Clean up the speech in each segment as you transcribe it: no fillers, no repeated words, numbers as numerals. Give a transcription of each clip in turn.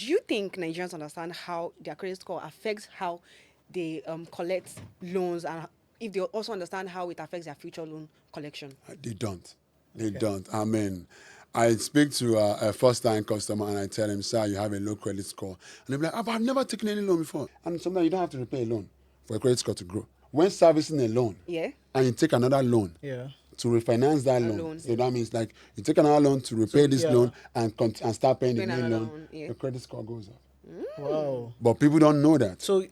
do you think Nigerians understand how their credit score affects how they collect loans, and if they also understand how it affects their future loan collection? They don't. They don't. I mean, I speak to a first-time customer and I tell him, sir, you have a low credit score. And they'll be like, but I've never taken any loan before. And sometimes you don't have to repay a loan for a credit score to grow. When servicing a loan, Yeah. and you take another loan to refinance that loan. So that means like you take another loan to repay this loan and start paying the main loan. The credit score goes up. Wow. But people don't know that. So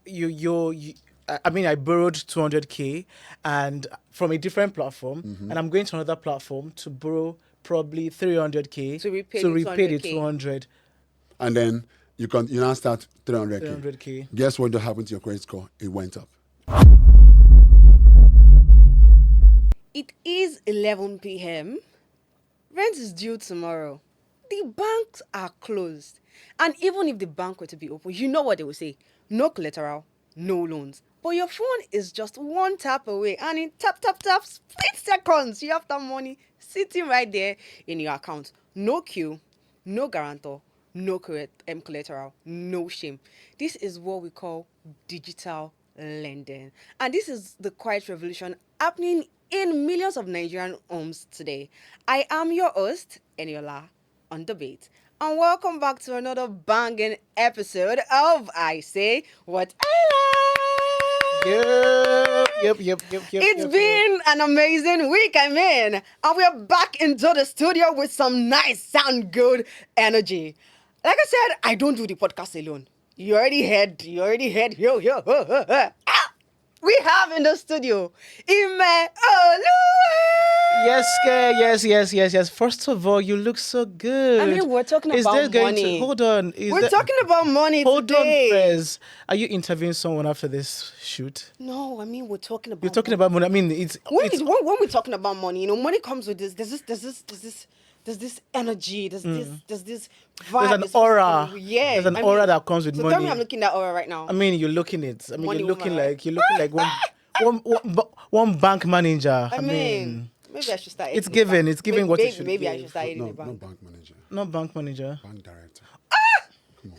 I mean, I borrowed 200K and from a different platform, and I'm going to another platform to borrow probably 300K To repay the 200K. 200. And then you now start 300K. 300K. Guess what just happened to your credit score? It went up. It is 11 p.m. Rent is due tomorrow. The banks are closed. And even if the bank were to be open, you know what they will say. No collateral, no loans. But your phone is just one tap away. And in tap, split seconds, you have that money sitting right there in your account. No queue, no guarantor, no collateral, no shame. This is what we call digital lending. And this is the quiet revolution happening in millions of Nigerian homes today. I am your host, Eniola, on Debate. And welcome back to another banging episode of I Say What I Like. It's been an amazing week, I mean. And we're back into the studio with some nice, sound good energy. Like I said, I don't do the podcast alone. You already heard, yo. We have in the studio Ime Olu. Yes. First of all, you look so good. I mean, we're talking about money. Hold on. We're talking about money hold today. on first. Are you interviewing someone after this shoot? No, I mean, we're talking about You're talking about money. I mean, it's when we're talking about money, money comes with this. There's this energy. There's this vibe. There's an aura. Yeah, There's an aura that comes with so money. tell me, I'm looking at aura right now. I mean, you're looking it. I mean, Money you're looking woman. like one bank manager. I mean, maybe I should start. It's given. It's giving what it should Maybe give. I should start eating No, the bank. not bank manager. Not bank manager. Bank director. Come on.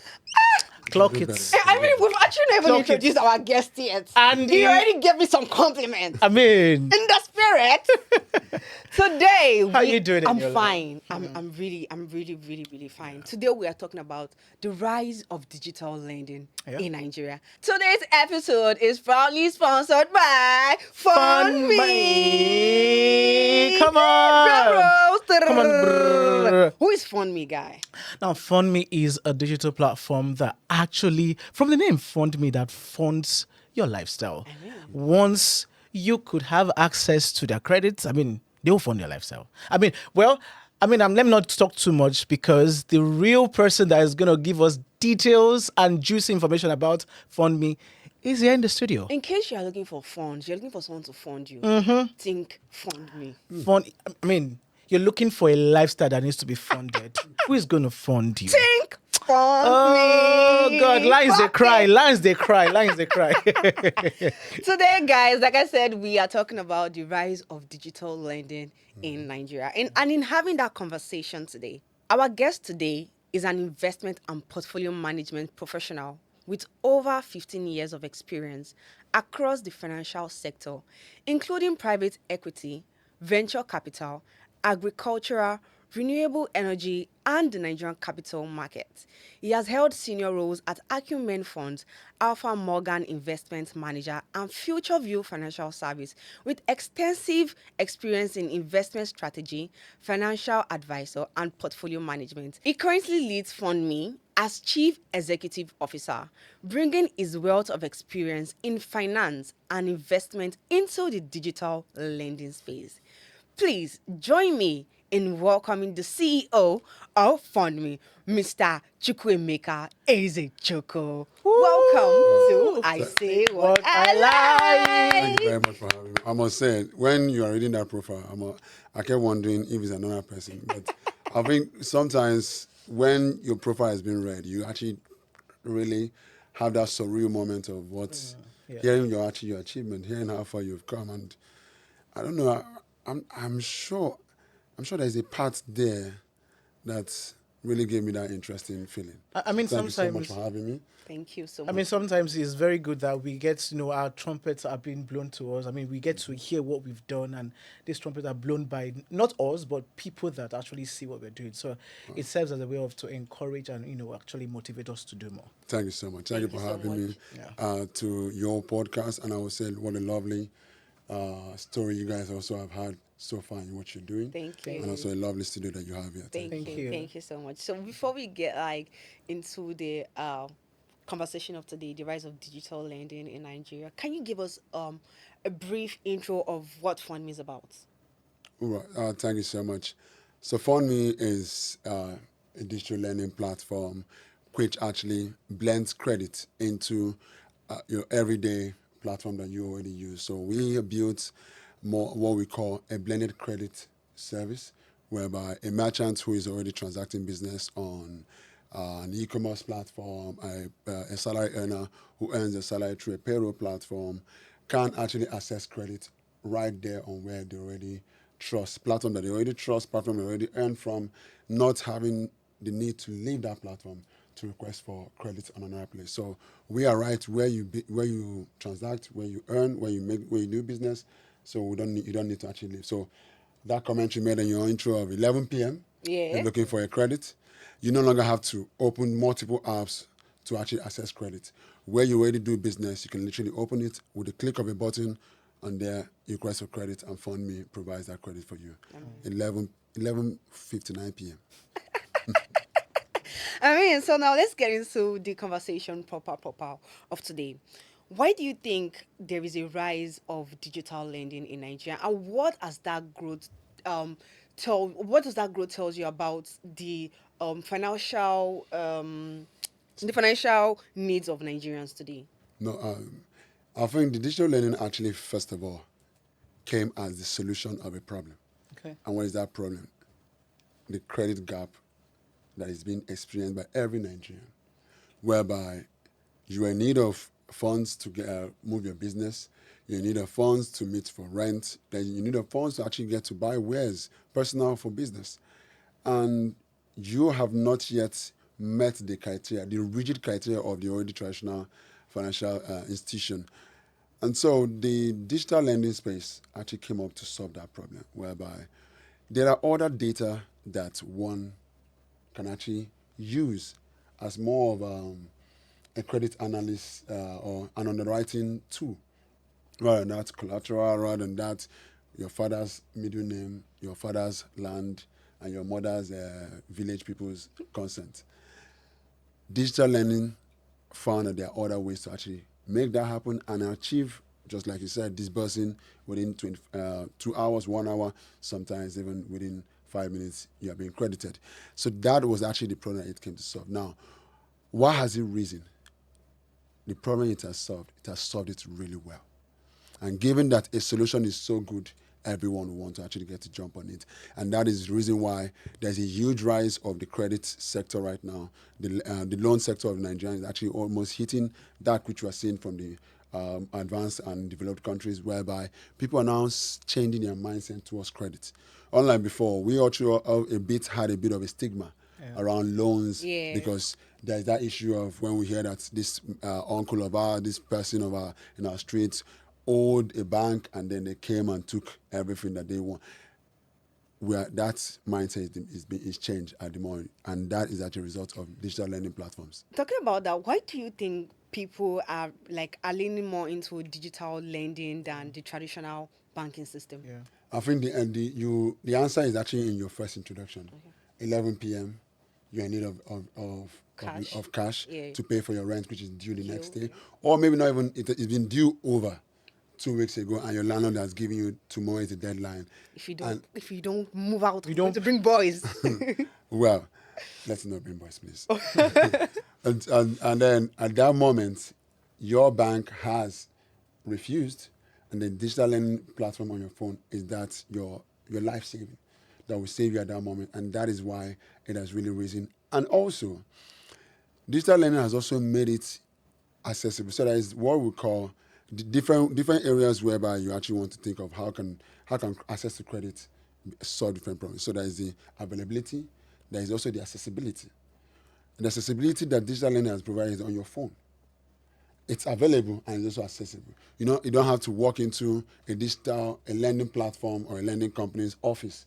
Clock Do it. better. I mean, we've actually never Clock it. introduced our guest yet. And he already gave me some compliments. I mean, In the spirit. Today, How you doing in I'm your fine. I'm really fine. Today we are talking about the rise of digital lending in Nigeria. Today's episode is proudly sponsored by Fundmey. Come on. Come on. Brrr. Who is Fundmey, guy? Now, Fundme is a digital platform that actually, from the name Fundme, that funds your lifestyle. Once you could have access to their credits, I mean, they will fund your lifestyle. Let me not talk too much because the real person that is going to give us details and juicy information about Fundme is here in the studio. In case you are looking for funds, you're looking for someone to fund you. Think Fundme. You're looking for a lifestyle that needs to be funded. Who is going to fund you? Think Fundme. Oh, God. Lions, they cry. Today, guys, like I said, we are talking about the rise of digital lending in Nigeria. And in having that conversation today, our guest today is an investment and portfolio management professional with over 15 years of experience across the financial sector, including private equity, venture capital, agricultural, renewable energy, and the Nigerian capital market. He has held senior roles at Acumen Funds, Alpha Morgan Investment Manager, and Future View Financial Service, with extensive experience in investment strategy, financial advisor, and portfolio management. He currently leads Fundme as Chief Executive Officer, bringing his wealth of experience in finance and investment into the digital lending space. Please join me in welcoming the CEO of Fundme, Mr. Chukwuemeka Ezechukwu. Welcome to I Say What I Like. Thank you very much for having me. I must say, when you are reading that profile, I kept wondering if it's another person. But I think sometimes when your profile has been read, you actually really have that surreal moment of hearing your achievement, hearing how far you've come. And I don't know, I'm sure there's a part there that really gave me that interesting feeling. I So mean, thank you so much for sometimes having me. Thank you so I mean, much. sometimes it's very good that we get to know our trumpets are being blown to us. I mean, we get to hear what we've done, and these trumpets are blown by not us, but people that actually see what we're doing. So it serves as a way of to encourage and actually motivate us to do more. Thank you so much. Thank you Thank you for so having me much. Yeah. to your podcast. And I would say what a lovely story you guys also have had so far in what you're doing. Thank Thank And you. you. also a lovely studio that you have here. Thank you Thank for Thank you. that. you. Thank you so much. So before we get like into the conversation of today, the rise of digital lending in Nigeria, can you give us a brief intro of what Fundme is about? All right. Thank you so much. So FundMe is a digital learning platform which actually blends credit into your everyday platform that you already use. So we have built more what we call a blended credit service, whereby a merchant who is already transacting business on an e-commerce platform, a salary earner who earns a salary through a payroll platform, can actually access credit right there on where they already trust, platform that they already trust, platform they already earn from, not having the need to leave that platform to request for credit on another place. So we are right where you transact, where you earn, where you do business. So you don't need to actually leave. So that comment you made in your intro of 11 p.m. You're Yeah. looking for a credit. You no longer have to open multiple apps to actually access credit. Where you already do business, you can literally open it with a click of a button, and there you request for credit, and FundMe provides that credit for you. 11:59 p.m. I mean, so now let's get into the conversation proper of today. Why do you think there is a rise of digital lending in Nigeria, and what does that growth tells you about the financial needs of Nigerians today? No, I think the digital learning actually, first of all, came as the solution of a problem. Okay. And what is that problem? The credit gap that is being experienced by every Nigerian, whereby you are in need of funds to move your business, you're in need of funds to meet for rent, then you need of funds to actually get to buy wares, personal for business. And you have not yet met the criteria, the rigid criteria of the already traditional financial institution. And so the digital lending space actually came up to solve that problem, whereby there are other data that one can actually use as more of a credit analyst or an underwriting tool, rather than that collateral, rather than that your father's middle name, your father's land, and your mother's village people's consent. Digital learning found that there are other ways to actually make that happen and achieve, just like you said, disbursing within 2 hours, 1 hour, sometimes even within 5 minutes, you are being credited. So that was actually the problem it came to solve. Now, why has it risen? The problem it has solved it really well. And given that a solution is so good, everyone will want to actually get to jump on it. And that is the reason why there's a huge rise of the credit sector right now. The loan sector of Nigeria is actually almost hitting that which we are seeing from the advanced and developed countries, whereby people are now changing their mindset towards credit. Unlike before, we also had a bit of a stigma around loans, Yes. because there's that issue of when we hear that this uncle of ours, this person of our in our streets owed a bank, and then they came and took everything that they want. Where that mindset is changed at the moment, and that is as a result of digital lending platforms. Talking about that, why do you think people are leaning more into digital lending than the traditional banking system? Yeah. I think the answer is actually in your first introduction. 11 p.m. You're in need Cash. of cash Yeah. to pay for your rent, which is due the next day, Yeah. or maybe not even it's been due over 2 weeks ago, and your landlord has given you tomorrow is the deadline. And If you don't move out, We I'm going don't. to bring boys. well, let's not bring boys, please. And then at that moment, your bank has refused, and the digital lending platform on your phone is that your life saving that will save you at that moment, and that is why it has really risen. And also, digital lending has also made it accessible. So that is what we call the different areas whereby you actually want to think of how can access to credit solve different problems. So that is the availability, there is also the accessibility. And the accessibility that digital learning has provided is on your phone. It's available and it's also accessible. You don't have to walk into a lending platform or a lending company's office.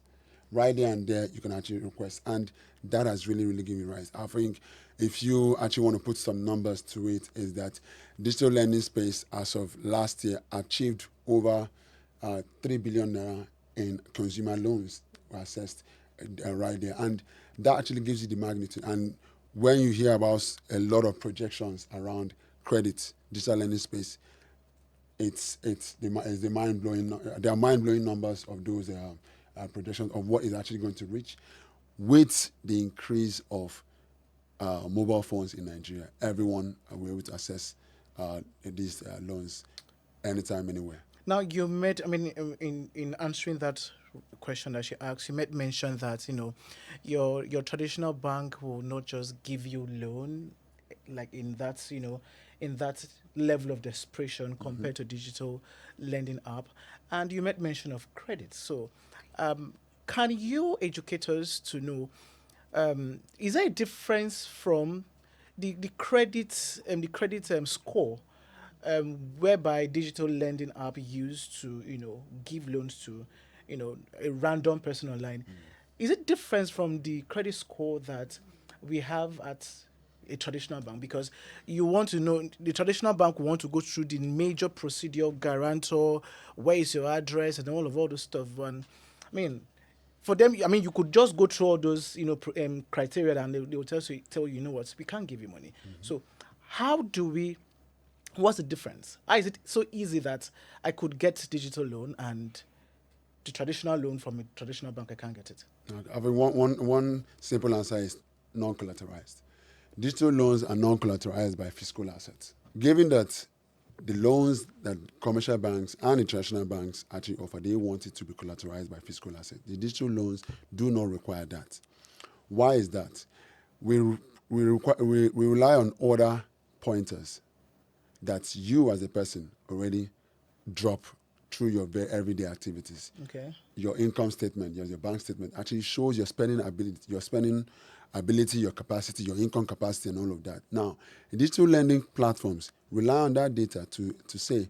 Right there and there, you can actually request. And that has really, really given rise. I think if you actually want to put some numbers to it, is that digital lending space as of last year achieved over 3 billion naira in consumer loans were assessed right there. And that actually gives you the magnitude. And when you hear about a lot of projections around credit, digital lending space, it's the mind blowing. There are mind blowing numbers of those projections of what is actually going to reach, with the increase of mobile phones in Nigeria. Everyone will be able to access these loans anytime, anywhere. Now you made, I mean, in answering that question that she asked, you made mention that your traditional bank will not just give you loan, like in that in that level of desperation compared to digital lending app, and you made mention of credit. So, can you educate us to know, is there a difference from the credit score, whereby digital lending app used to give loans to a random person online? Is it different from the credit score that we have at a traditional bank? Because you want to know, the traditional bank will want to go through the major procedure, guarantor, where is your address, and all those stuff. And I mean, for them, I mean, you could just go through all those criteria, and they will tell you, what, we can't give you money. So how do we? What's the difference? How is it so easy that I could get digital loan, and the traditional loan from a traditional bank I can't get it? I mean, one simple answer is non-collateralized. Digital loans are non-collateralized by physical assets. Given that the loans that commercial banks and international banks actually offer, they want it to be collateralized by physical assets. The digital loans do not require that. Why is that? We rely on order pointers that you as a person already drop through your everyday activities. Okay. Your income statement, your bank statement actually shows your spending ability, your capacity, your income capacity, and all of that. Now, digital lending platforms rely on that data to say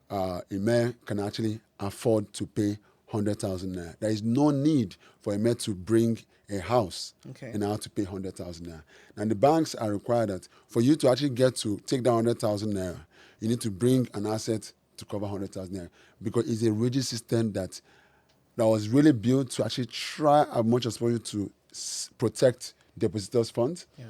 a mayor can actually afford to pay 100,000 naira. There is no need for a mayor to bring a house in order to pay 100,000 naira. And the banks are required that for you to actually get to take down 100,000 naira, you need to bring an asset to cover 100,000 naira, because it's a rigid system that was really built to actually try as much as possible to protect depositors' funds. Yeah.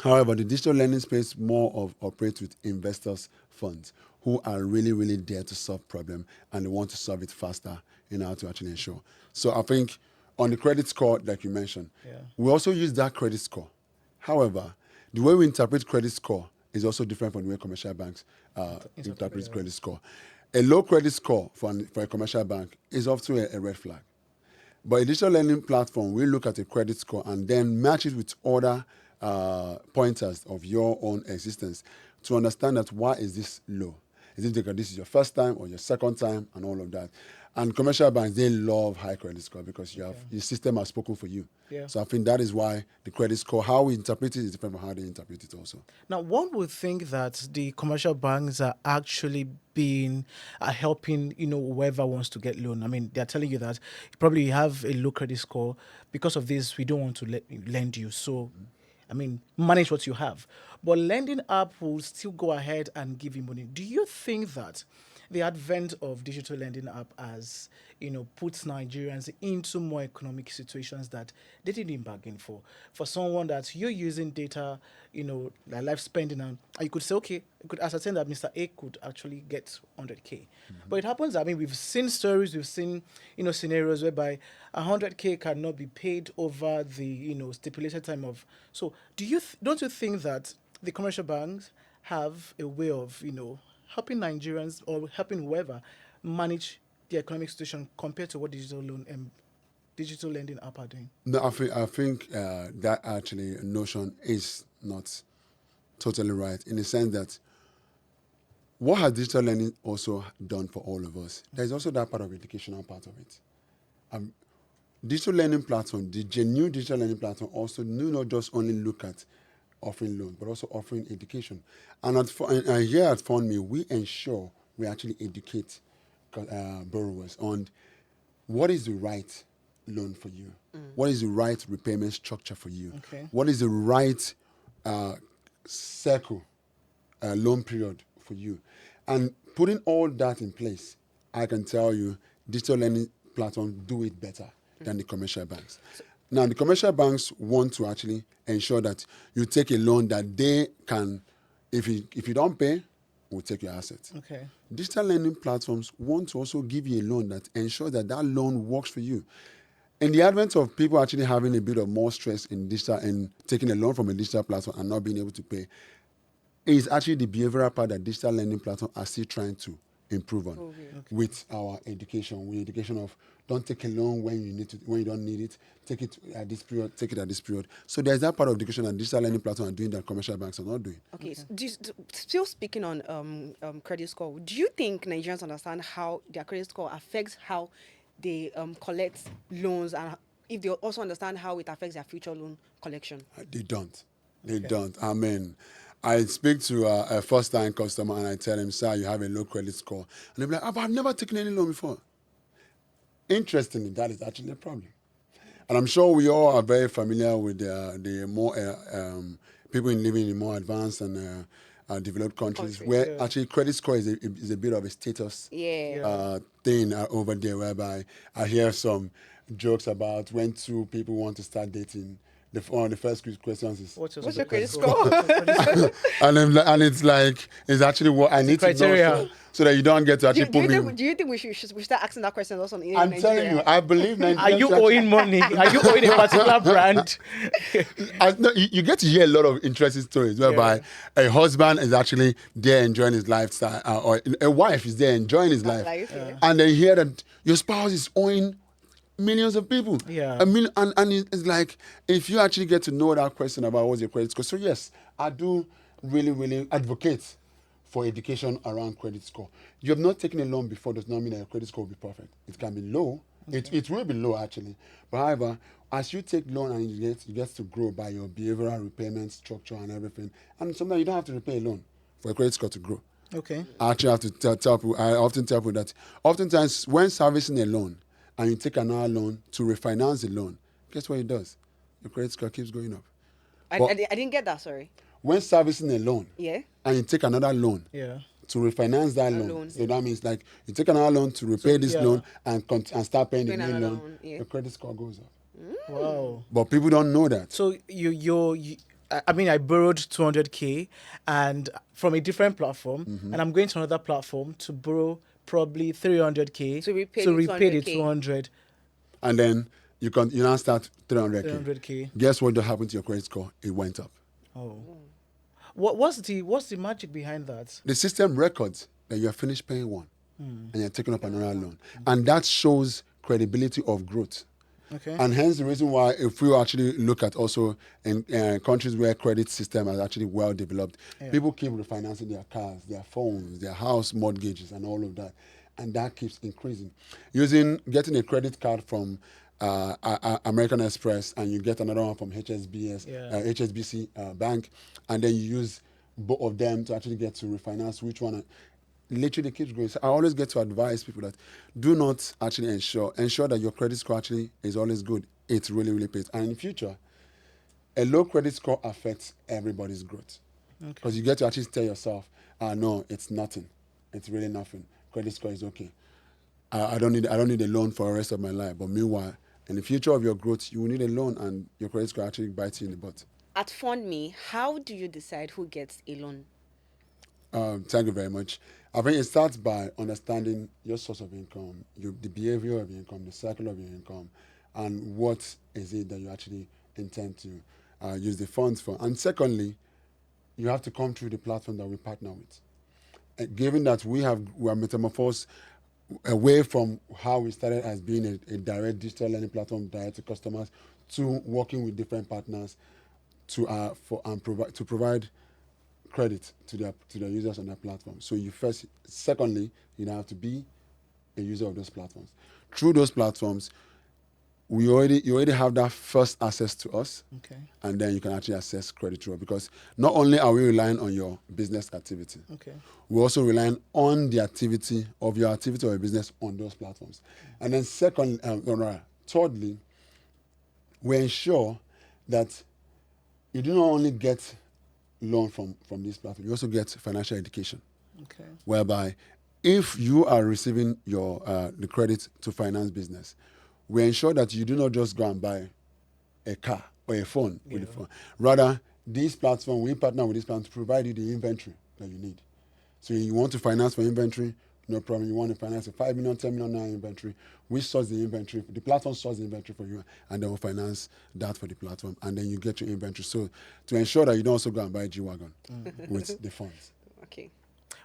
However, the digital lending space operates with investors' funds who are really, really there to solve problem, and they want to solve it faster in order to actually ensure. So I think on the credit score, like you mentioned, we also use that credit score. However, the way we interpret credit score is also different from the way commercial banks interpret credit score. A low credit score for a commercial bank is often a red flag. But a digital lending platform will look at a credit score and then match it with other pointers of your own existence to understand that why is this low? Is it because this is your first time or your second time and all of that? And commercial banks, they love high credit score because your system has spoken for you. Yeah. So I think that is why the credit score, how we interpret it is different from how they interpret it also. Now, one would think that the commercial banks are actually helping, whoever wants to get loan. I mean, they're telling you that you probably have a low credit score. Because of this, we don't want to lend you. So, I mean, manage what you have. But lending app will still go ahead and give you money. Do you think that the advent of digital lending app has, puts Nigerians into more economic situations that they didn't bargain for? For someone that you're using data, like life spending, and you could say, okay, you could ascertain that Mr. A could actually get 100K. But it happens, I mean, we've seen stories, we've seen, scenarios whereby 100K cannot be paid over the, stipulated time of. So don't you think that the commercial banks have a way of, helping Nigerians or helping whoever manage the economic situation compared to what digital lending app are doing? No, I think that actually notion is not totally right, in the sense that what has digital learning also done for all of us? There's also that part of educational part of it. digital learning platform, the genuine digital learning platform also do not just only look at offering loans, but also offering education. And here at Fundmey, we ensure we actually educate borrowers on what is the right loan for you, what is the right repayment structure for you, Okay. what is the right circle loan period for you. And putting all that in place, I can tell you digital learning platforms do it better than the commercial banks. Now, the commercial banks want to actually ensure that you take a loan that they can, if you don't pay, we'll take your assets. Okay. Digital lending platforms want to also give you a loan that ensures that that loan works for you. In the advent of people actually having a bit of more stress in digital and taking a loan from a digital platform and not being able to pay, is actually the behavioral part that digital lending platforms are still trying to improve on with our education. With education of don't take a loan when you need to, when you don't need it. Take it at this period. Take it at this period. So there's that part of education that digital lending platforms are doing that commercial banks are not doing. Okay, so still speaking on credit score, do you think Nigerians understand how their credit score affects how they collect loans, and if they also understand how it affects their future loan collection? They don't. They don't. I mean, I speak to a first-time customer and I tell him, sir, you have a low credit score. And they'll be like, but I've never taken any loan before. Interestingly, that is actually a problem. And I'm sure we all are very familiar with the more people living in more advanced and developed countries where actually credit score is a bit of a status thing over there, whereby I hear some jokes about when two people want to start dating. One of the first questions is, What's your credit score? and it's like, it's actually what I need criteria. to know so that you don't get to actually put me. Do you think we should start asking that question also in I'm Nigeria? telling you, I believe Nigerians. Are you owing money? Are you owing a particular brand? No, you get to hear a lot of interesting stories whereby a husband is actually there enjoying his lifestyle, or a wife is there enjoying his life, and they hear that your spouse is owing millions of people. Yeah. And it's like, if you actually get to know that question about what's your credit score. So yes, I do really, really advocate for education around credit score. You have not taken a loan before does not mean that your credit score will be perfect. It can be low. Okay. It will be low actually. But however, as you take loan and you get to grow by your behavioral repayment structure and everything. And sometimes you don't have to repay a loan for a credit score to grow. Okay. I actually have to tell people, I often tell people that oftentimes when servicing a loan, and you take another loan to refinance the loan, guess what it does? Your credit score keeps going up. I didn't get that, sorry. When servicing a loan, and you take another loan to refinance that loan, so that means like you take another loan to repay this loan and start paying the new loan, your credit score goes up. Wow. But people don't know that. So I mean, I borrowed 200K and from a different platform, and I'm going to another platform to borrow probably 300K to repay the 200. And then you now start 300K. 300K. Guess what happened to your credit score? It went up. Oh. What's the magic behind that? The system records that you have finished paying one and you're taking up another loan. And that shows credibility of growth. Okay. And hence the reason why, if we actually look at also in countries where credit system is actually well developed, people keep refinancing their cars, their phones, their house mortgages, and all of that, and that keeps increasing. Getting a credit card from American Express, and you get another one from HSBC bank, and then you use both of them to actually get to refinance which one. Literally keeps growing. So I always get to advise people that do not actually ensure that your credit score actually is always good. It really, really pays. And in the future, a low credit score affects everybody's growth. Because you get to actually tell yourself, no, it's nothing. It's really nothing. Credit score is okay. I don't need a loan for the rest of my life. But meanwhile, in the future of your growth, you will need a loan and your credit score actually bites you in the butt. At Fundmey, how do you decide who gets a loan? Thank you very much. I think it starts by understanding your source of income, the behavior of your income, the cycle of your income, and what is it that you actually intend to use the funds for. And secondly, you have to come through the platform that we partner with. Given that we are metamorphosed away from how we started as being a direct digital learning platform direct to customers to working with different partners to provide credit to their users on their platform. So secondly, you have to be a user of those platforms. Through those platforms, you already have that first access to us, Okay. and then you can actually access credit through us, because not only are we relying on your business activity, Okay. we're also relying on the activity of your business on those platforms. And then thirdly, we ensure that you do not only get loan from this platform, you also get financial education, Okay. whereby if you are receiving your the credit to finance business, we ensure that you do not just go and buy a car or a phone with the phone. Rather, this platform, we partner with this platform to provide you the inventory that you need. So you want to finance for inventory, no problem. You want to finance a 5 million, 10 million naira inventory. We source the inventory. The platform source the inventory for you, and then we'll finance that for the platform, and then you get your inventory. So to ensure that you don't also go and buy a G-Wagon with the funds. Okay.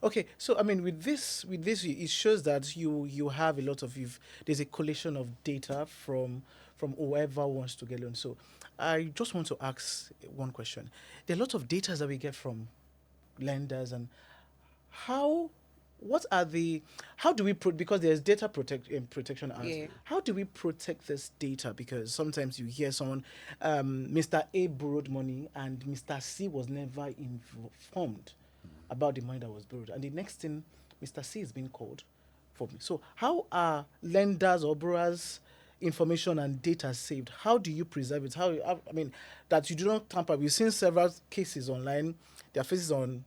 Okay, so I mean, with this, it shows that you have a lot of there's a collation of data from whoever wants to get loan. So, I just want to ask one question. There are a lot of data that we get from lenders, and how what are the how do we because there's data protection act. Yeah. How do we protect this data? Because sometimes you hear someone, Mr. A borrowed money and Mr. C was never informed about the money that was borrowed, and the next thing, Mr. C is being called for me. So how are lenders or borrowers information and data saved? How do you preserve it? I mean, that you do not tamper. We've seen several cases online. There are faces on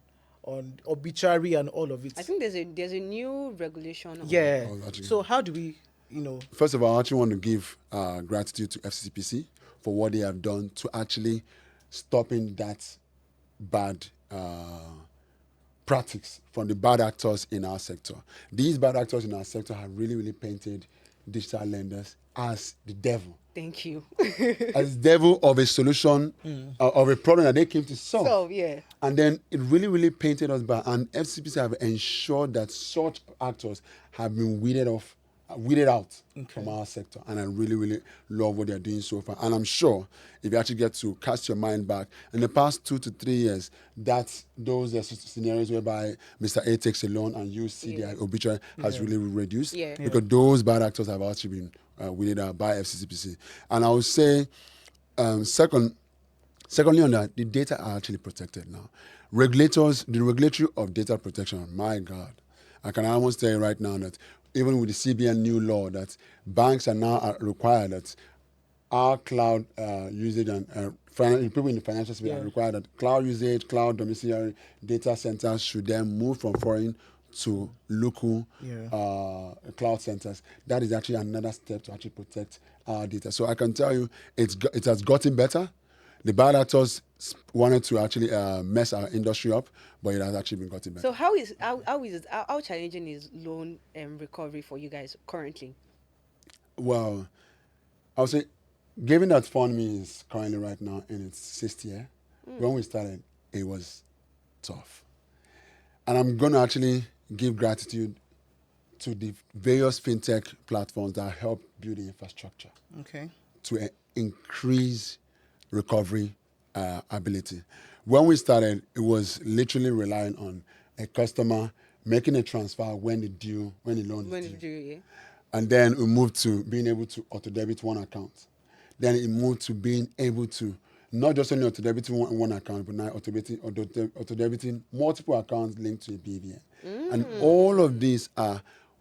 obituary and all of it. I think there's a new regulation. Yeah. Oh, actually. So how do we, you know? First of all, I actually want to give gratitude to FCCPC for what they have done to actually stopping that bad practice from the bad actors in our sector. These bad actors in our sector have really, really painted digital lenders as the devil. Thank you. As the devil of a solution, of a problem that they came to solve. So yeah. And then it really, really painted us bad. And FCPC have ensured that such actors have been weeded out from our sector. And I really, really love what they're doing so far. And I'm sure if you actually get to cast your mind back, in the past 2 to 3 years, those scenarios whereby Mr. A takes a loan and you see their obituary has really reduced. Yeah. Because those bad actors have actually been weeded out by FCCPC. And I would say, secondly on that, the data are actually protected now. The regulatory of data protection, my God, I can almost tell you right now that even with the CBN new law, that banks are now required that our cloud usage and people in the financial space are required that cloud usage, cloud domiciliary data centers should then move from foreign to local cloud centers. That is actually another step to actually protect our data. So I can tell you it has gotten better. The bad actors wanted to actually mess our industry up, but it has actually been gotten better. So how challenging is loan recovery for you guys currently? Well, I would say, given that Fundmey is currently right now in its 6th year, when we started, it was tough. And I'm going to actually give gratitude to the various fintech platforms that help build the infrastructure to increase recovery ability. When we started, it was literally relying on a customer making a transfer when the loan is due. Yeah. And then we moved to being able to auto-debit one account. Then it moved to being able to not just only auto-debiting one account, but now auto-debiting multiple accounts linked to a BVN. And all of these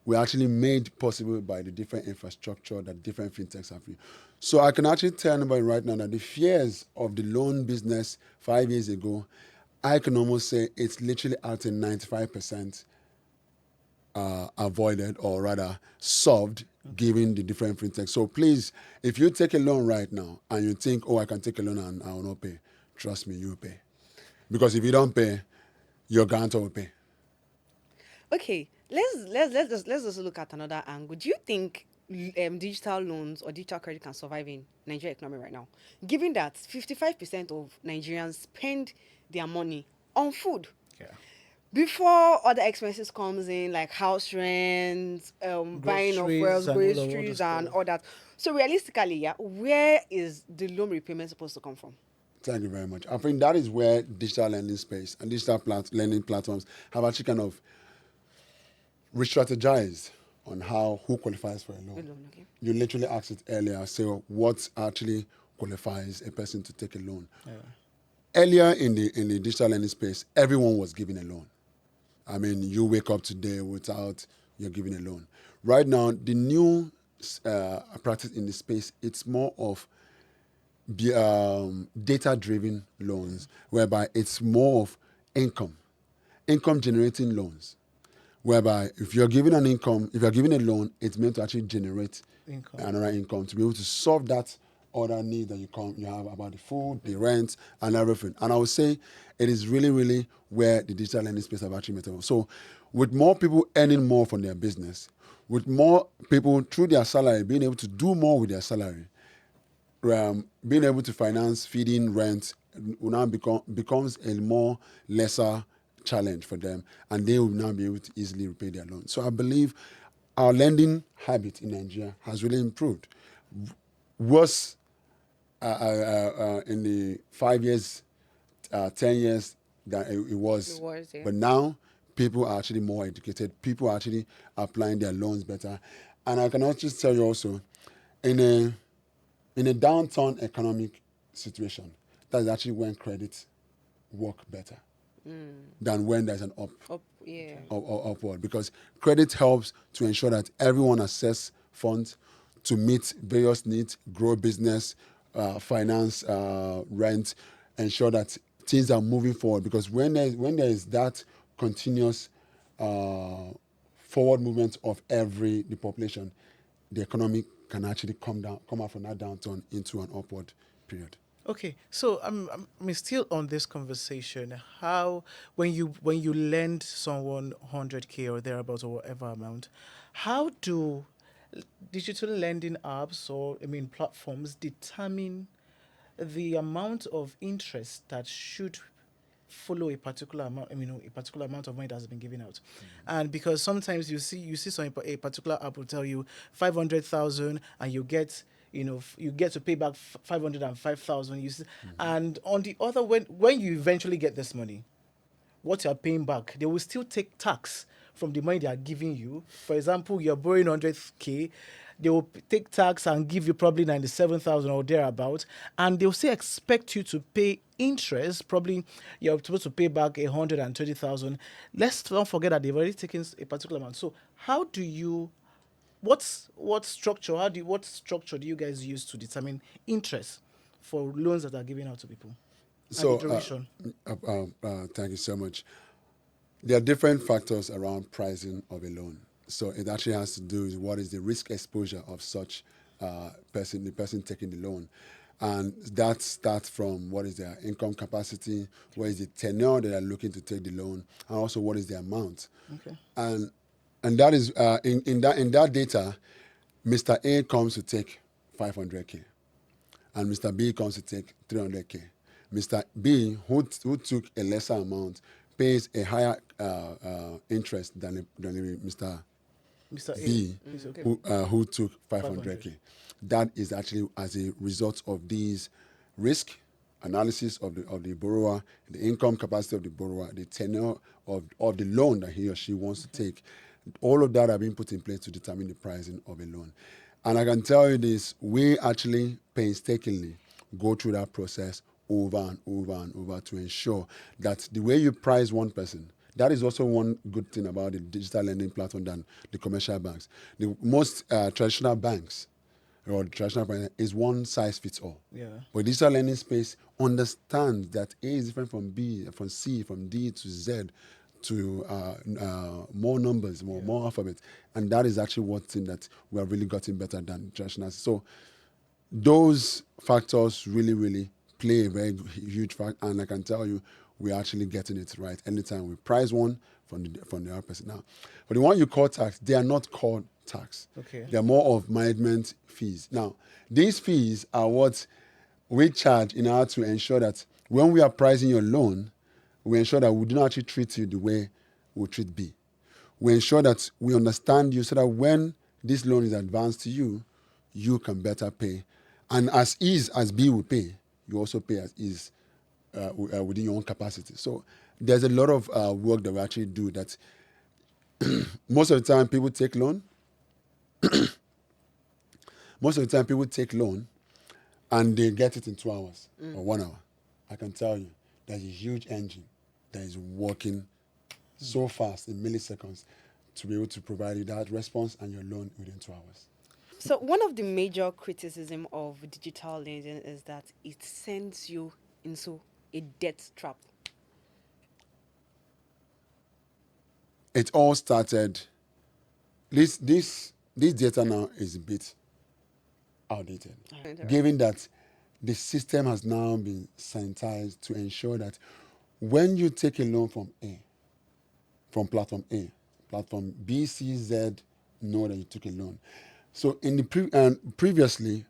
were actually made possible by the different infrastructure that different fintechs have. So I can actually tell anybody right now that the fears of the loan business 5 years ago, I can almost say it's literally at a 95% avoided, or rather solved, given the different fintechs. So please, if you take a loan right now and you think, oh, I can take a loan and I will not pay, trust me, you will pay. Because if you don't pay, your guarantor will pay. Okay, let's just look at another angle. Do you think digital loans or digital credit can survive in Nigerian economy right now, given that 55% of Nigerians spend their money on food? Yeah. Before other expenses comes in, like house rent, buying of Groceries fuels, and all of groceries, that and stuff. all that. So realistically, where is the loan repayment supposed to come from? Thank you very much. I think that is where digital lending space and digital lending platforms have actually kind of re-strategized on who qualifies for a loan. Alone, okay. You literally asked it earlier. So what actually qualifies a person to take a loan? Earlier in the digital lending space, everyone was given a loan. I mean, you wake up today without you're giving a loan. Right now, the new practice in the space, it's more of data-driven loans, whereby it's more of income-generating loans, whereby if you're giving a loan, it's meant to actually generate Income. another income to be able to solve that other need that you have about the food, the rent, and everything. And I would say it is really, really where the digital lending space have actually met. So with more people earning more from their business, with more people through their salary being able to do more with their salary, being able to finance feeding, rent will now becomes a more lesser challenge for them, and they will now be able to easily repay their loans. So I believe our lending habit in Nigeria has really improved. Was in the 5 years, 10 years that it was. It was, yeah. But now people are actually more educated. People are actually applying their loans better. And I can also tell you also, in a downturn economic situation, that's actually when credit work better than when there's an upward, because credit helps to ensure that everyone access funds to meet various needs, grow business, finance, rent, ensure that things are moving forward. Because when there is that continuous forward movement of the population, the economy can actually come out from that downturn into an upward period. Okay, so I'm still on this conversation. How when you lend someone 100K or thereabouts or whatever amount, how do digital lending apps or platforms determine the amount of interest that should follow a particular amount, a particular amount of money that has been given out? And because sometimes you see a particular app will tell you 500,000 and you get you get to pay back 505,000. You see, and on the other, when you eventually get this money, what you are paying back, they will still take tax from the money they are giving you. For example, you're borrowing 100K, they will take tax and give you probably 97,000 or thereabout, and they'll still expect you to pay interest. Probably you're supposed to pay back 120,000. Let's not forget that they've already taken a particular amount. So how do you? What structure? What structure do you guys use to determine interest for loans that are given out to people? So, and the duration. thank you so much. There are different factors around pricing of a loan. So it actually has to do with what is the risk exposure of such person, the person taking the loan. And that starts from what is their income capacity, what is the tenure that they are looking to take the loan, and also what is the amount. Okay. And that is in that data, Mr. A comes to take 500K, and Mr. B comes to take 300K. Mr. B, who took a lesser amount, pays a higher interest than Mr. B, Okay. who took 500K. That is actually as a result of these risk analysis of the borrower, the income capacity of the borrower, the tenure of the loan that he or she wants to take. All of that are being put in place to determine the pricing of a loan. And I can tell you this, we actually painstakingly go through that process over and over and over to ensure that the way you price one person, that is also one good thing about the digital lending platform than the commercial banks. The most traditional banks or the traditional bank is one size fits all. Yeah. But digital lending space understands that A is different from B, from C, from D to Z, to more numbers, more alphabets. And that is actually one thing that we have really gotten better than traditional. So those factors really, really play a very huge fact. And I can tell you, we're actually getting it right anytime we price one from the other person. Now, but the one you call tax, they are not called tax. Okay. They're more of management fees. Now, these fees are what we charge in order to ensure that when we are pricing your loan, we ensure that we do not actually treat you the way we treat B. We ensure that we understand you so that when this loan is advanced to you, you can better pay. And as ease as B will pay, you also pay as ease within your own capacity. So there's a lot of work that we actually do that most of the time people take loan, Most of the time, people take loan and they get it in 2 hours or 1 hour. I can tell you, there's a huge engine that is working so fast in milliseconds to be able to provide you that response and your loan within 2 hours. So one of the major criticism of digital lending is that it sends you into a debt trap. It all started. This data now is a bit outdated, given that the system has now been sanitized to ensure that when you take a loan from platform A, platform B, C, Z know that you took a loan. So in the previously,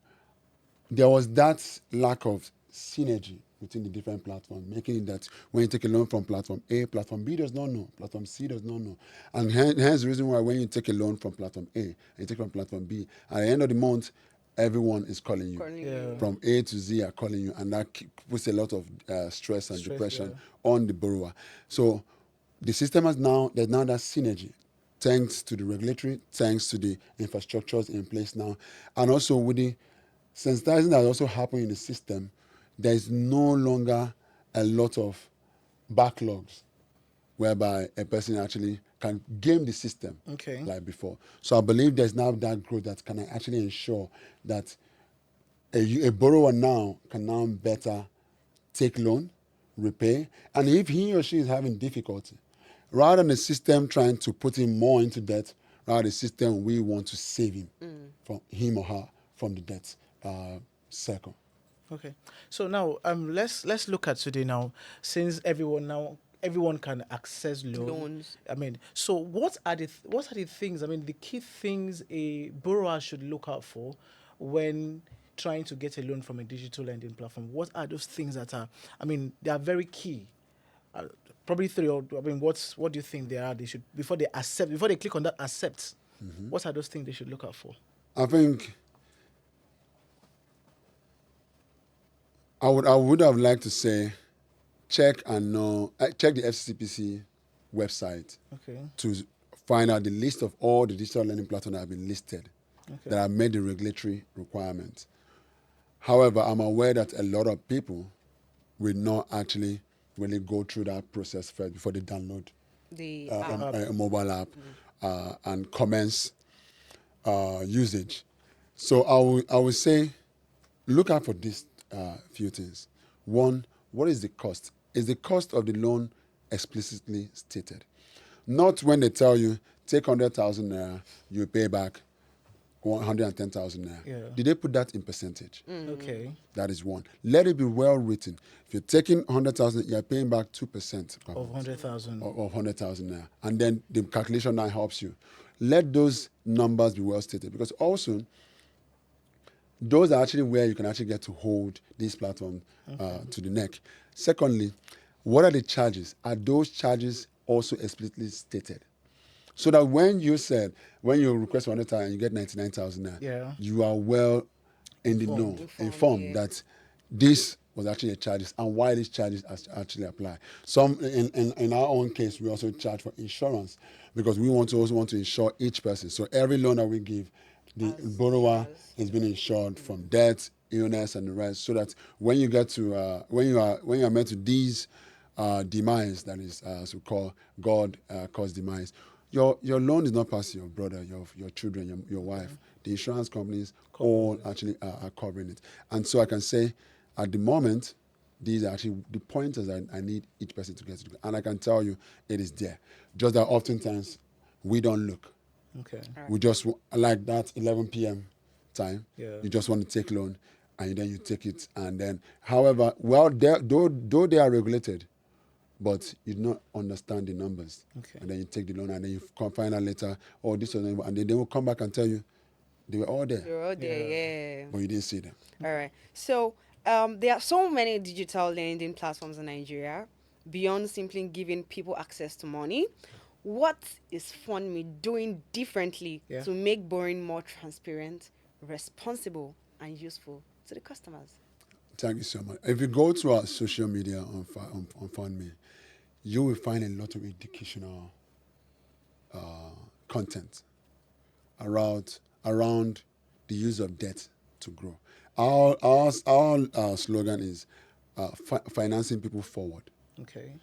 there was that lack of synergy between the different platforms, making it that when you take a loan from platform A, platform B does not know, platform C does not know. And hence the reason why when you take a loan from platform A and you take from platform B, at the end of the month, everyone is calling you. Calling Yeah. you. From A to Z are calling you, and that puts a lot of stress and Stress, depression yeah. on the borrower. So the system there's now that synergy, thanks to the regulatory, thanks to the infrastructures in place now, and also with the sensitizing that also happened in the system, there is no longer a lot of backlogs whereby a person actually can game the system Okay. like before. So I believe there's now that growth that can actually ensure that a borrower now can now better take loan, repay, and if he or she is having difficulty, rather than the system trying to put him more into debt, rather the system we want to save him from him or her from the debt circle. Okay. So now let's look at today now, since everyone can access Loans. I mean, so what are the things, I mean, the key things a borrower should look out for when trying to get a loan from a digital lending platform? What are those things that are, I mean, they are very key? Probably three, or I mean, what do you think they are? They should, before they click on that accept. What are those things they should look out for? I think I would have liked to say check the FCCPC website Okay. to find out the list of all the digital learning platforms that have been listed Okay. that have met the regulatory requirements. However, I'm aware that a lot of people will not actually really go through that process first before they download The a mobile app and commence usage. So I would say look out for these few things. One, what is the cost? Is the cost of the loan explicitly stated? Not when they tell you take 100,000 naira, you pay back 110,000 naira. Yeah. Did they put that in percentage? Okay. That is one. Let it be well written. If you're taking 100,000, you're paying back 2% per Of month 100,000. of 100,000 naira, and then the calculation now helps you. Let those numbers be well stated, because also those are actually where you can actually get to hold this platform to the neck. Secondly, what are the charges? Are those charges also explicitly stated? So that when you request 100,000 and you get 99,000 naira, Yeah. you are well in the know, informed yeah. that this was actually a charges and why these charges actually apply. Some in our own case, we also charge for insurance because we also want to insure each person. So every loan that we give, the borrower is being insured from death, illness, and the rest, so that when you get to when you are met to these demise, that is as we call God caused demise, your loan is not past your brother, your children, your wife. The insurance companies all actually are covering it. And so I can say at the moment, these are actually the pointers I need each person to get to. And I can tell you it is there. Just that oftentimes we don't look. Okay. We just like that 11 p.m. time. Yeah. You just want to take loan, and then you take it, and then, however, well, though they are regulated, but you do not understand the numbers, Okay. and then you take the loan, and then you come find out later, oh, this was, and then they will come back and tell you they were all there, You're all there, Yeah. yeah. but you didn't see them. All right. So there are so many digital lending platforms in Nigeria beyond simply giving people access to money. What is Fundme doing differently Yeah. to make borrowing more transparent, responsible, and useful to the customers? Thank you so much. If you go to our social media on FundMe, you will find a lot of educational content around the use of debt to grow. Our slogan is financing people forward. Okay.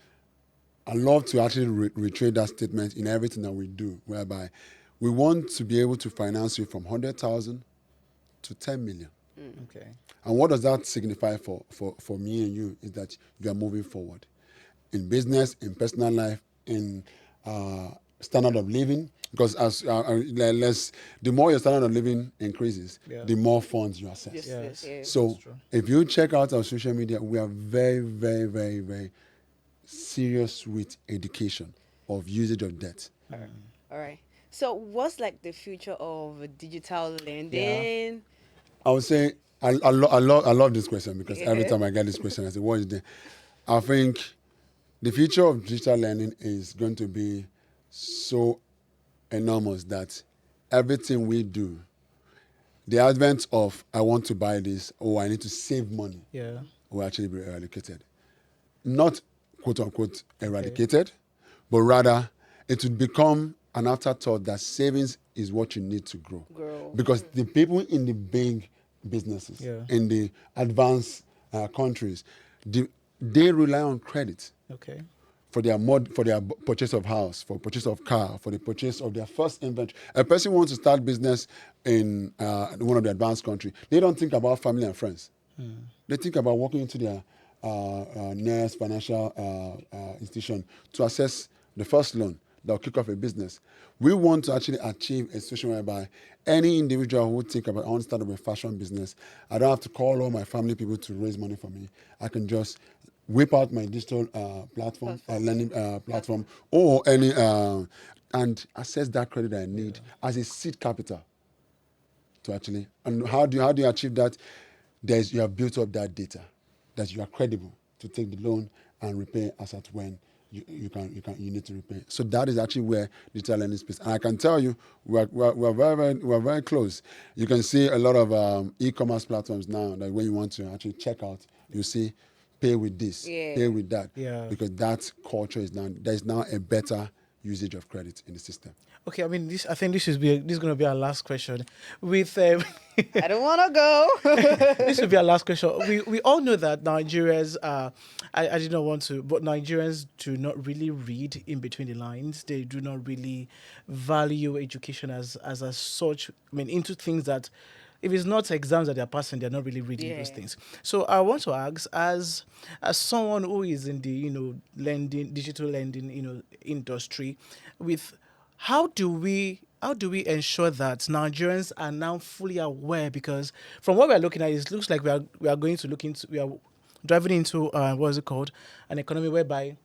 I love to actually reiterate that statement in everything that we do, whereby we want to be able to finance you from 100,000 to 10 million. Okay. And what does that signify for me and you is that you are moving forward in business, in personal life, in standard of living. Because the more your standard of living increases, Yeah. the more funds you access. Yes. So That's true. if you check out our social media, we are very, very, very, very serious with education of usage of debt. All right. So, what's like the future of digital lending? I would say I love this question because every time I get this question, I say, what is the? I think the future of digital learning is going to be so enormous that everything we do, the advent of I want to buy this or I need to save money, Yeah. will actually be eradicated. Not quote unquote eradicated, but rather it would become an afterthought that savings is what you need to grow. Because the people in the big businesses, Yeah. in the advanced countries, they rely on credit Okay. for their purchase of house, for purchase of car, for the purchase of their first inventory. A person wants to start business in one of the advanced countries. They don't think about family and friends. They think about walking into their nearest financial institution to access the first loan that will kick off a business. We want to actually achieve a situation whereby any individual who think about, I want to start up a fashion business, I don't have to call all my family people to raise money for me. I can just whip out my digital platform, lending platform, or any, and access that credit I need as a seed capital to actually. And how do you achieve that? You have built up that data, that you are credible to take the loan and repay as at when you need to repay. So that is actually where digital lending space. And I can tell you, we're very close. You can see a lot of e-commerce platforms now that when you want to actually check out, you see pay with this, pay with that, because that culture is now there's now a better usage of credit in the system. Okay, I mean, I think this is going to be our last question. With I don't want to go. this will be our last question. We all know that Nigerians, I did not want to, but Nigerians do not really read in between the lines. They do not really value education as such. I mean, into things that, if it's not exams that they're passing, they're not really reading those things. So I want to ask, as someone who is in the digital lending industry, with how do we ensure that Nigerians are now fully aware? Because from what we are looking at, it looks like we are driving into what is it called, an economy whereby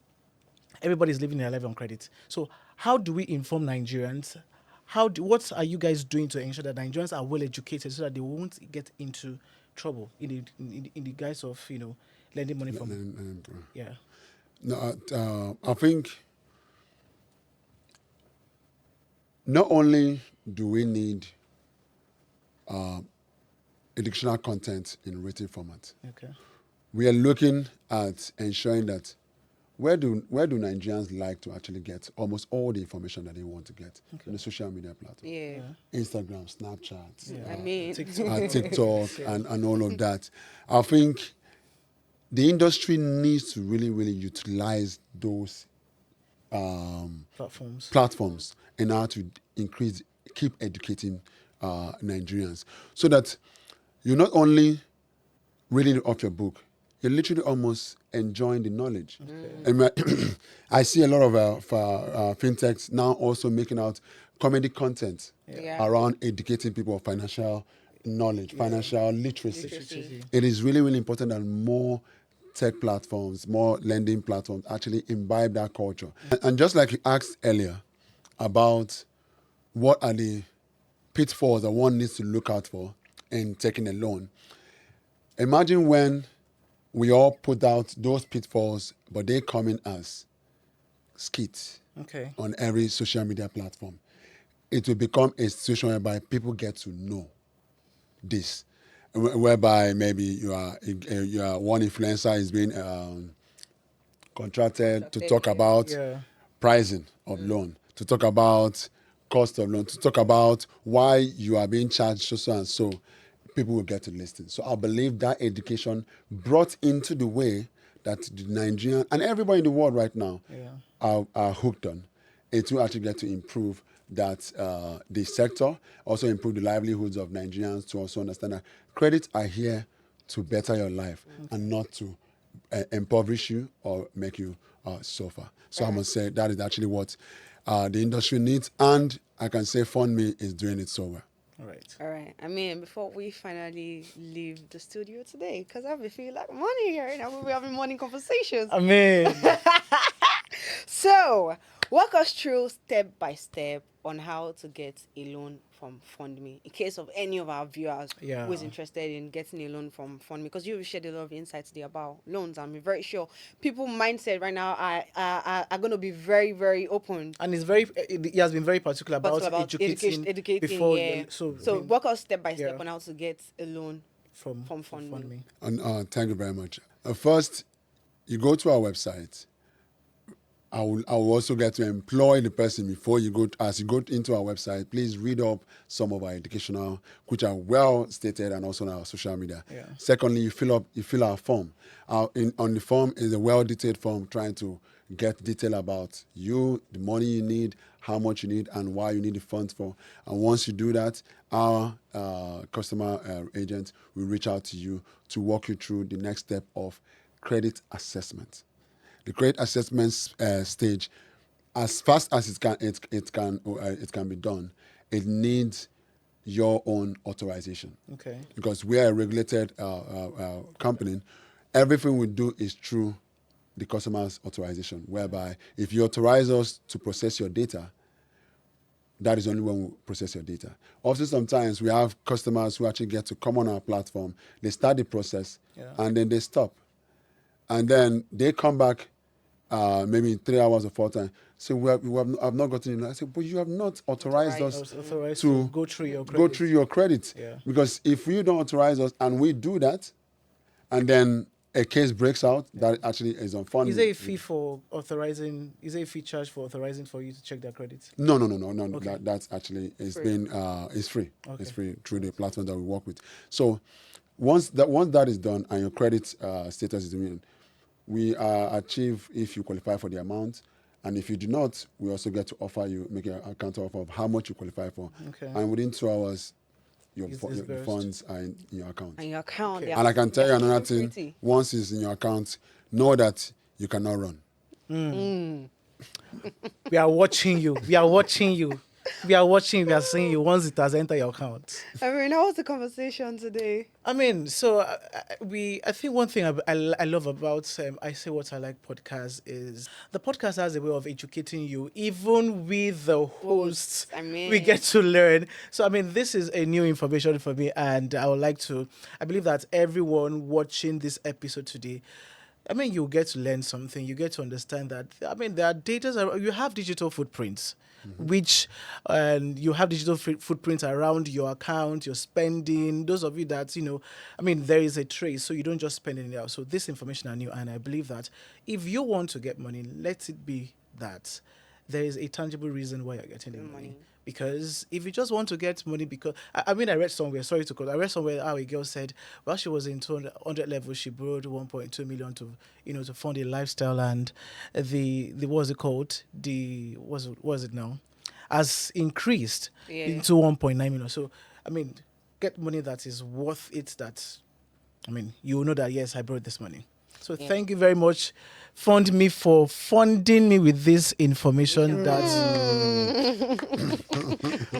everybody's living their life on credit. So how do we inform Nigerians? What are you guys doing to ensure that Nigerians are well educated so that they won't get into trouble in the guise of lending money from yeah. No, I think not only do we need educational content in written format, Okay. we are looking at ensuring that where do Nigerians like to actually get almost all the information that they want to get in the social media platform? Yeah. Instagram, Snapchat, I mean, TikTok, and all of that. I think the industry needs to really, really utilize those platforms in order to keep educating Nigerians, so that you're not only reading it off your book, you're literally almost enjoying the knowledge. And I see a lot of fintechs now also making out comedy content around educating people of financial knowledge, financial literacy. It is really, really important that more tech platforms, more lending platforms actually imbibe that culture. And just like you asked earlier about what are the pitfalls that one needs to look out for in taking a loan, imagine when we all put out those pitfalls, but they come in as skits on every social media platform. It will become a situation whereby people get to know this, whereby maybe you are one influencer is being contracted to talk about pricing of loan, to talk about cost of loan, to talk about why you are being charged so and so, people will get to listen. So I believe that education brought into the way that the Nigerian and everybody in the world right now are hooked on, it will actually get to improve that the sector, also improve the livelihoods of Nigerians, to also understand that credits are here to better your life and not to impoverish you or make you suffer. So I must say that is actually what the industry needs, and I can say Fundme is doing it so well. All right. All right. I mean, before we finally leave the studio today, because I have a feel like money here, and we'll be having morning conversations. I mean, So, walk us through step by step on how to get a loan from FundMe. In case of any of our viewers who is interested in getting a loan from FundMe, because you've shared a lot of insights there about loans. I'm very sure people mindset right now are going to be very, very open. and he has been very particular about, educating before. Yeah. So So I mean, walk us step by step yeah. on how to get a loan from FundMe. FundMe. And thank you very much. First, you go to our website. I will also get to employ the person before you go. As you go into our website, please read up some of our educational, which are well stated, and also on our social media. Yeah. Secondly, you fill our form. On the form is a well detailed form trying to get detail about you, the money you need, how much you need, and why you need the funds for. And once you do that, our customer agent will reach out to you to walk you through the next step of credit assessment. The credit assessment stage, as fast as it can be done, it needs your own authorization. Okay. Because we are a regulated company, everything we do is through the customer's authorization. Whereby, if you authorize us to process your data, that is only when we process your data. Also, sometimes we have customers who actually get to come on our platform. They start the process, and then they stop. And then they come back maybe in 3 hours or 4 times. So I've not gotten it. I said, but you have not authorized us Authorized to go through your go credit. through your credit. Yeah. Because if you don't authorize us and we do that, and then a case breaks out, that actually is on Fundme. Is there a fee for authorizing? Is there a fee charge for authorizing for you to check their credit? No. Okay. That's actually it's free. Okay. It's free through the platform that we work with. So once that is done and your credit status is in, we achieve if you qualify for the amount, and if you do not, we also get to offer you, make a counter offer of how much you qualify for. Okay. And within 2 hours, your It's your disbursed. funds are in your account. And your account. Okay. And I can tell you another thing: Security. once it's in your account, know that you cannot run. We are watching you. We are watching you. We are watching. We are seeing you once it has entered your account. I mean, how was the conversation today? I mean, so I think one thing I love about I Say What I Like podcast is the podcast has a way of educating you, even with the hosts. I mean- we get to learn. So I mean, this is a new information for me, and I believe that everyone watching this episode today, I mean, you get to learn something. You get to understand that. I mean, there are data. You have digital footprints, which you have digital footprints around your account, your spending. Those of you that I mean, there is a trace, so you don't just spend it out. So this information are new, and I believe that if you want to get money, let it be that there is a tangible reason why you're getting the money. Because if you just want to get money, because I mean, I read somewhere, sorry to quote, I read somewhere how a girl said, while she was in 200 level, she borrowed 1.2 million to, to fund a lifestyle, and the what's it called? What is it now? Has increased into 1.9 million. So, I mean, get money that is worth it. That, I mean, you know that yes, I borrowed this money. So thank you very much, FundMe, for funding me with this information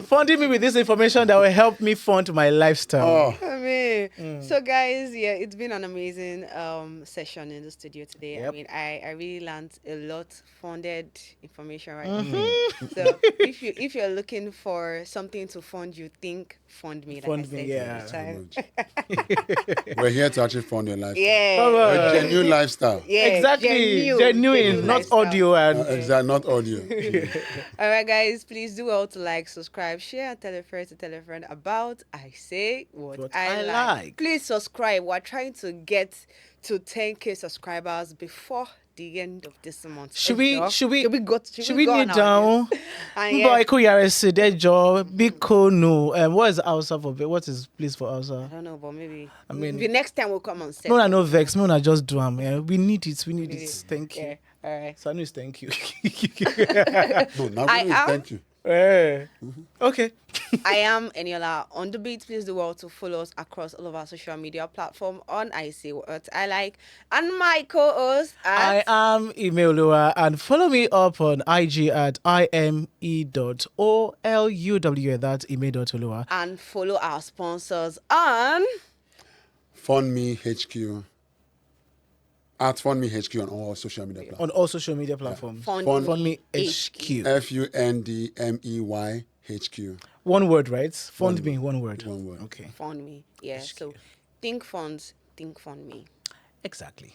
funding me with this information that will help me fund my lifestyle. I mean, so guys, it's been an amazing session in the studio today. Yep. I mean, I really learned a lot, funded information right now. So if you're looking for something to fund, you think fund me. Like Fund I me, said yeah. time. We're here to actually fund your life. Yeah. A genuine lifestyle. Yeah, Exactly. Genuine, not lifestyle. audio and Exactly, not audio. All right, guys, please do well to like, subscribe, share, and tell a friend to tell a friend about I Say What I Like. Please subscribe. We're trying to get to 10K subscribers before the end of this month. Should we go? should we go kneel on our down? list? And Boy, could you say that job? Biko no. What is Hausa for? What is please for I Hausa? don't know, but maybe. I mean- the next time we'll come on set. No, no vex. No, just do them. Yeah. We need it. We need it. Thank you. Yeah. All right. Sanus, thank you. No, now I am- thank you. Okay. I am Eniola on the beat. Please do well to follow us across all of our social media platform on I Say What I Like. And my co-host I am Imeolua and follow me up on IG at ime.oluwa. That's ime.oluwa. and follow our sponsors on Fundmey HQ. At Fundmey HQ on all social media platforms. On all social media platforms. Fundmey HQ. Fundmey HQ. One word, right? Fund me, one word. One word. Okay. Fund Me. Yeah. So think funds, think Fund Me. Exactly.